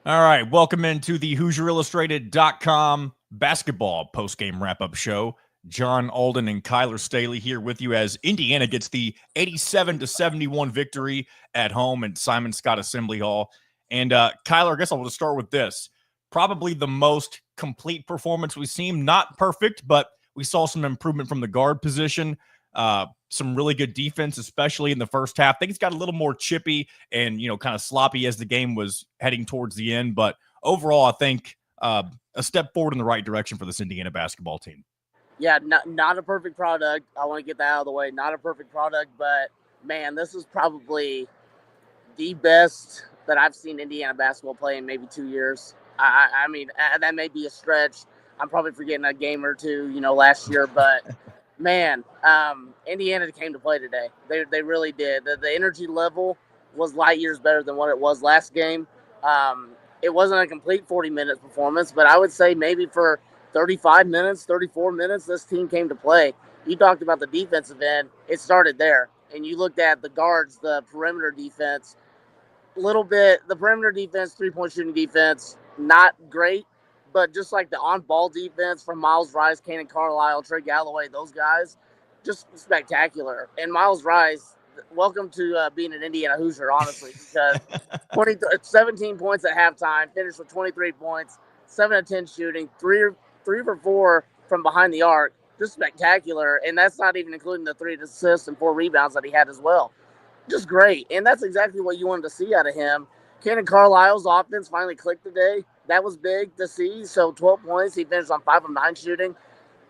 All right, welcome into the HoosierIllustrated.com basketball postgame wrap-up show. John Alden and Kyler Staley here with you as Indiana gets the 87-71 victory at home at Simon Scott Assembly Hall. And Kyler, I guess I'll just start with this. Probably the most complete performance we've seen. Not perfect, but we saw some improvement from the guard position. Some really good defense, especially in the first half. I think it's got a little more chippy and, kind of sloppy as the game was heading towards the end. But overall, I think a step forward in the right direction for this Indiana basketball team. Yeah, not a perfect product. I want to get that out of the way. Not a perfect product, but, man, this is probably the best that I've seen Indiana basketball play in maybe 2 years. I mean, that may be a stretch. I'm probably forgetting a game or two, last year. But, man, Indiana came to play today. They really did. The energy level was light years better than what it was last game. It wasn't a complete 40-minute performance, but I would say maybe for 35 minutes, 34 minutes, this team came to play. You talked about the defensive end. It started there. And you looked at the guards, the perimeter defense, the perimeter defense, three-point shooting defense, not great, but just like the on-ball defense from Miles Rice, Cannon Carlisle, Trey Galloway, those guys, just spectacular. And Miles Rice, welcome to being an Indiana Hoosier, honestly, because 17 points at halftime, finished with 23 points, 7 of 10 shooting, 3 for 4 from behind the arc, just spectacular. And that's not even including the 3 assists and 4 rebounds that he had as well. Just great. And that's exactly what you wanted to see out of him. Cannon Carlisle's offense finally clicked today. That was big to see. So 12 points. He finished on 5 of 9 shooting.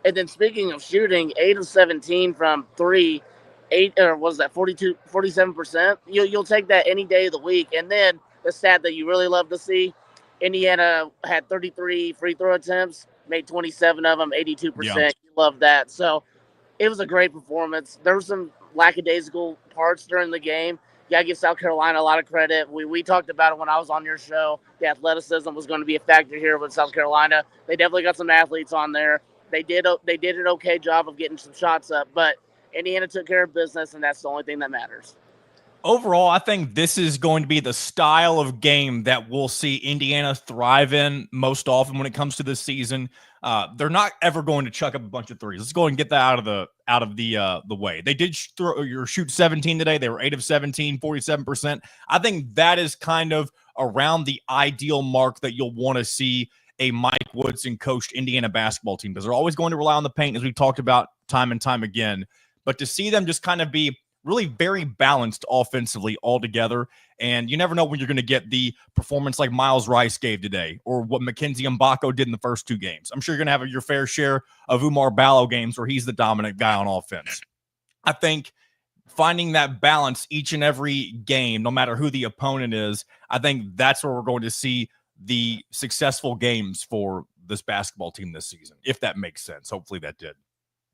And then speaking of shooting, 8 of 17 from 3, 47%. You'll take that any day of the week. And then the stat that you really love to see, Indiana had 33 free throw attempts, made 27 of them, 82%. Yeah. You love that. So it was a great performance. There were some lackadaisical parts during the game. You got to give South Carolina a lot of credit. We talked about it when I was on your show. The athleticism was going to be a factor here with South Carolina. They definitely got some athletes on there. They did an okay job of getting some shots up, but Indiana took care of business, and that's the only thing that matters. Overall, I think this is going to be the style of game that we'll see Indiana thrive in most often when it comes to this season. They're not ever going to chuck up a bunch of threes. Let's go and get that out of the way. They did shoot 17 today. They were 8 of 17, 47%. I think that is kind of around the ideal mark that you'll want to see a Mike Woodson coached Indiana basketball team, because they're always going to rely on the paint, as we've talked about time and time again. But to see them just kind of be really very balanced offensively altogether. And you never know when you're going to get the performance like Miles Rice gave today, or what Mackenzie Mbako did in the first 2 games. I'm sure you're going to have your fair share of Umar Ballo games where he's the dominant guy on offense. I think finding that balance each and every game, no matter who the opponent is, I think that's where we're going to see the successful games for this basketball team this season, if that makes sense. Hopefully that did.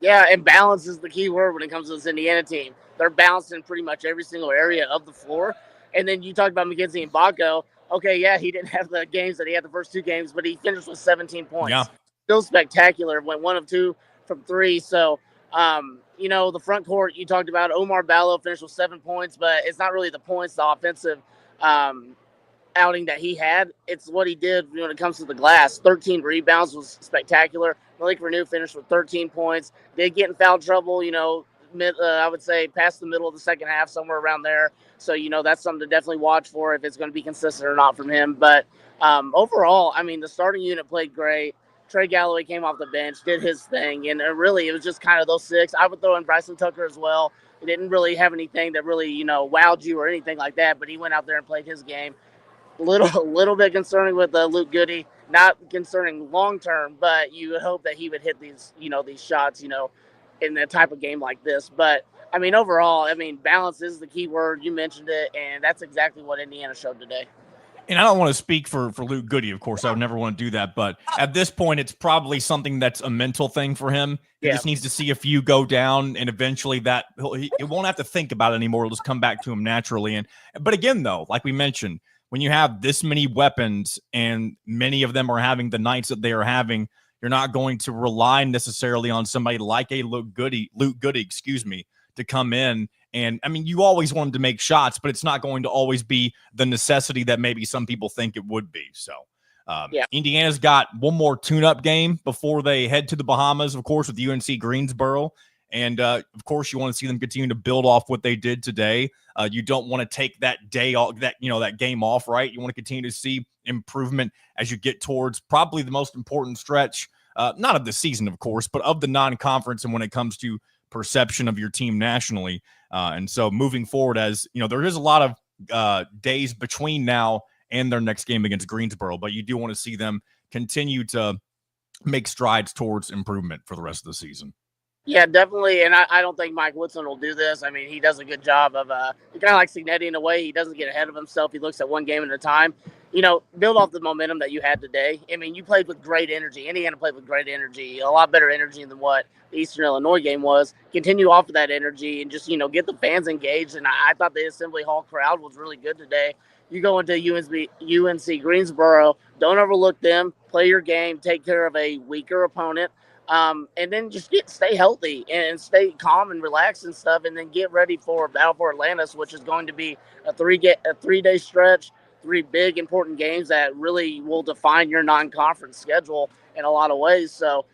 Yeah, and balance is the key word when it comes to this Indiana team. They're balanced in pretty much every single area of the floor. And then you talked about Mackenzie Mbako. Okay, yeah, he didn't have the games that he had the first 2 games, but he finished with 17 points. Yeah. Still spectacular. Went 1 of 2 from 3. So, the front court, you talked about Omar Ballo finished with 7 points, but it's not really the points, the offensive outing that he had. It's what he did when it comes to the glass. 13 rebounds was spectacular. Malik Renew finished with 13 points. Did get in foul trouble, I would say past the middle of the second half, somewhere around there. So, that's something to definitely watch for if it's going to be consistent or not from him. But overall, I mean, the starting unit played great. Trey Galloway came off the bench, did his thing. And really, it was just kind of those 6. I would throw in Bryson Tucker as well. He didn't really have anything that really, wowed you or anything like that. But he went out there and played his game. Little bit concerning with Luke Goody. Not concerning long term, but you would hope that he would hit these shots, in a type of game like this. But I mean, overall, balance is the key word. You mentioned it, and that's exactly what Indiana showed today. And I don't want to speak for Luke Goody, of course. I would never want to do that. But at this point, it's probably something that's a mental thing for him. He just needs to see a few go down, and eventually he won't have to think about it anymore. It'll just come back to him naturally. But again, though, like we mentioned, when you have this many weapons and many of them are having the nights that they are having, you're not going to rely necessarily on somebody like a Luke Goody, to come in And I mean, you always want them to make shots, but it's not going to always be the necessity that maybe some people think it would be. So Indiana's got one more tune-up game before they head to the Bahamas, of course, with UNC Greensboro. And of course, you want to see them continue to build off what they did today. You don't want to take that day off, that game off, right? You want to continue to see improvement as you get towards probably the most important stretch, not of the season, of course, but of the non-conference, and when it comes to perception of your team nationally. And so moving forward, as you know, there is a lot of days between now and their next game against Greensboro, but you do want to see them continue to make strides towards improvement for the rest of the season. Yeah, definitely. And I don't think Mike Woodson will do this. I mean, he does a good job of kind of like Signetti in a way. He doesn't get ahead of himself. He looks at one game at a time. You know, build off the momentum that you had today. I mean, you played with great energy. Indiana played with great energy, a lot better energy than what the Eastern Illinois game was. Continue off of that energy and just, get the fans engaged. And I thought the Assembly Hall crowd was really good today. You go into UNC Greensboro, don't overlook them, play your game, take care of a weaker opponent. And then just stay healthy and stay calm and relaxed and stuff, and then get ready for Battle for Atlantis, which is going to be a 3-day stretch, 3 big important games that really will define your non-conference schedule in a lot of ways. So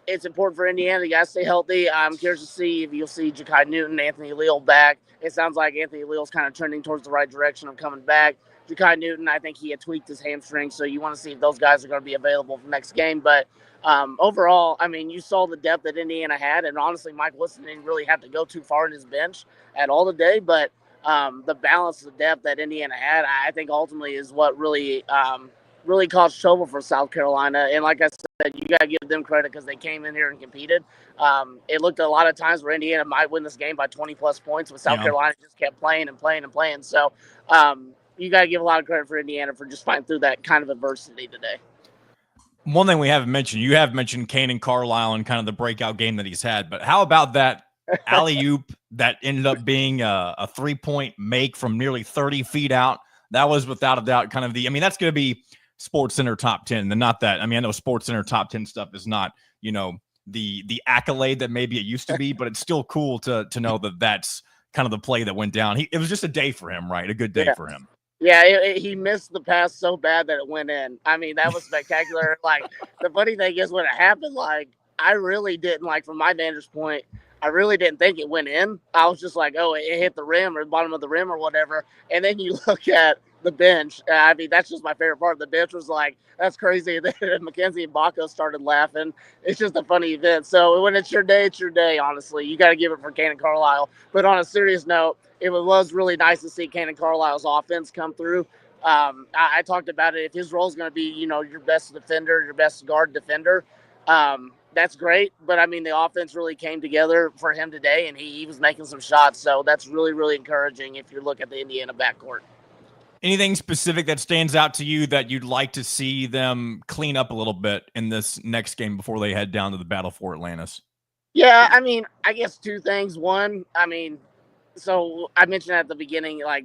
it's important for Indiana. You got to stay healthy. I'm curious to see if you'll see Ja'Kai Newton, Anthony Leal back. It sounds like Anthony Leal's kind of trending towards the right direction of coming back. Ja'Kai Newton, I think he had tweaked his hamstring, so you want to see if those guys are going to be available for the next game. But overall, I mean, you saw the depth that Indiana had, and honestly, Mike Wilson didn't really have to go too far in his bench at all today. But the balance of depth that Indiana had, I think ultimately is what really caused trouble for South Carolina. And like I said, you got to give them credit because they came in here and competed. It looked a lot of times where Indiana might win this game by 20-plus points, but South Carolina just kept playing and playing and playing. So you got to give a lot of credit for Indiana for just fighting through that kind of adversity today. One thing we haven't mentioned, you have mentioned Kanan Carlisle and kind of the breakout game that he's had, but how about that alley-oop that ended up being a 3-point make from nearly 30 feet out? That was without a doubt kind of that's going to be SportsCenter top 10. And not that, I know SportsCenter top 10 stuff is not, the accolade that maybe it used to be, but it's still cool to know that that's kind of the play that went down. It was just a day for him, right? A good day for him. Yeah, he missed the pass so bad that it went in. I mean, that was spectacular. The funny thing is when it happened, I really didn't, from my vantage point, I really didn't think it went in. I was just like, oh, it hit the rim or the bottom of the rim or whatever. And then you look at the bench. That's just my favorite part. The bench was like, that's crazy. And then Mackenzie and Baco started laughing. It's just a funny event. So when it's your day, honestly. You got to give it for Kanan Carlisle. But on a serious note, it was really nice to see Kanan Carlisle's offense come through. I talked about it. If his role is going to be, your best defender, your best guard defender, that's great. But, the offense really came together for him today, and he was making some shots. So that's really, really encouraging if you look at the Indiana backcourt. Anything specific that stands out to you that you'd like to see them clean up a little bit in this next game before they head down to the Battle for Atlantis? Yeah, I guess 2 things. One, so I mentioned at the beginning, I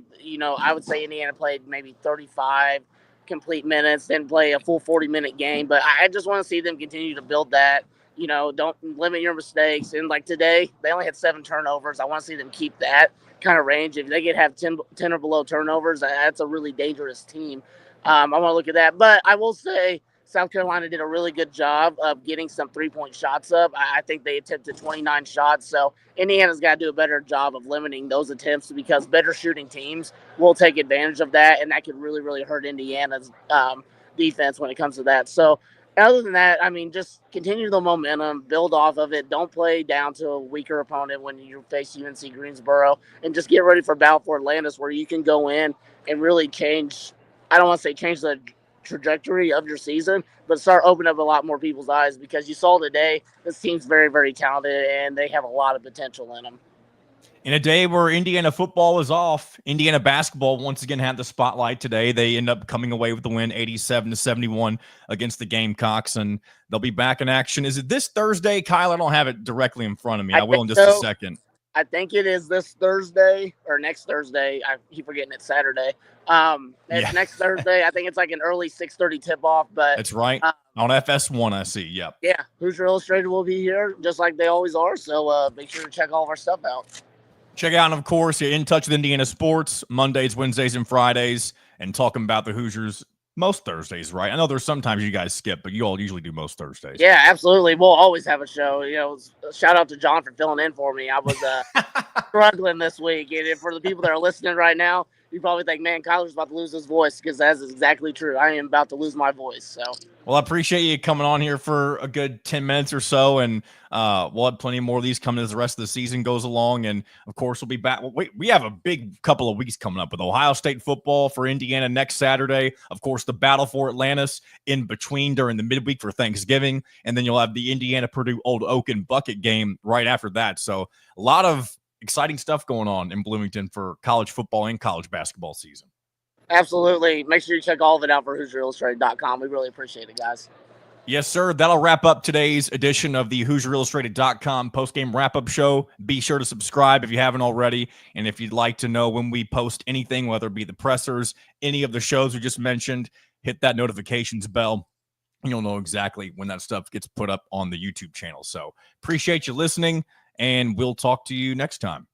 would say Indiana played maybe 35 complete minutes, then play a full 40-minute game. But I just want to see them continue to build that. Don't limit your mistakes. And today, they only had 7 turnovers. I want to see them keep that kind of range. If they could have 10 or below turnovers, that's a really dangerous team. I want to look at that. But I will say South Carolina did a really good job of getting some 3-point shots up. I think they attempted 29 shots. So Indiana's got to do a better job of limiting those attempts because better shooting teams will take advantage of that. And that could really, really hurt Indiana's defense when it comes to that. So other than that, just continue the momentum, build off of it. Don't play down to a weaker opponent when you face UNC Greensboro, and just get ready for Battle for Atlantis where you can go in and really change. I don't want to say change the trajectory of your season, but start opening up a lot more people's eyes because you saw today this team's very, very talented and they have a lot of potential in them. In a day where Indiana football is off, Indiana basketball once again had the spotlight today. They end up coming away with the win 87-71 against the Gamecocks, and they'll be back in action. Is it this Thursday, Kyle? I don't have it directly in front of me. I will in just a second. I think it is this Thursday or next Thursday. I keep forgetting it's Saturday. It's next Thursday. I think it's an early 6:30 tip-off. But that's right. On FS1, I see. Yep. Yeah. Hoosier Illustrated will be here just like they always are. So make sure to check all of our stuff out. Check out, and of course, you're In Touch with Indiana Sports, Mondays, Wednesdays, and Fridays, and talking about the Hoosiers most Thursdays, right? I know there's sometimes you guys skip, but you all usually do most Thursdays. Yeah, absolutely. We'll always have a show. Shout out to John for filling in for me. I was struggling this week. And for the people that are listening right now, you probably think, man, Kyler's about to lose his voice, because that is exactly true. I am about to lose my voice. So, well, I appreciate you coming on here for a good 10 minutes or so, and we'll have plenty more of these coming as the rest of the season goes along. And of course, we'll be back. We have a big couple of weeks coming up with Ohio State football for Indiana next Saturday. Of course, the battle for Atlantis in between during the midweek for Thanksgiving, and then you'll have the Indiana Purdue Old Oaken bucket game right after that. So a lot of exciting stuff going on in Bloomington for college football and college basketball season. absolutely. Make sure you check all of it out for HoosierIllustrated.com. We really appreciate it, guys. Yes, sir. That'll wrap up today's edition of the HoosierIllustrated.com postgame wrap-up show. Be sure to subscribe if you haven't already. And if you'd like to know when we post anything, whether it be the pressers, any of the shows we just mentioned, hit that notifications bell. You'll know exactly when that stuff gets put up on the YouTube channel. So appreciate you listening, and we'll talk to you next time.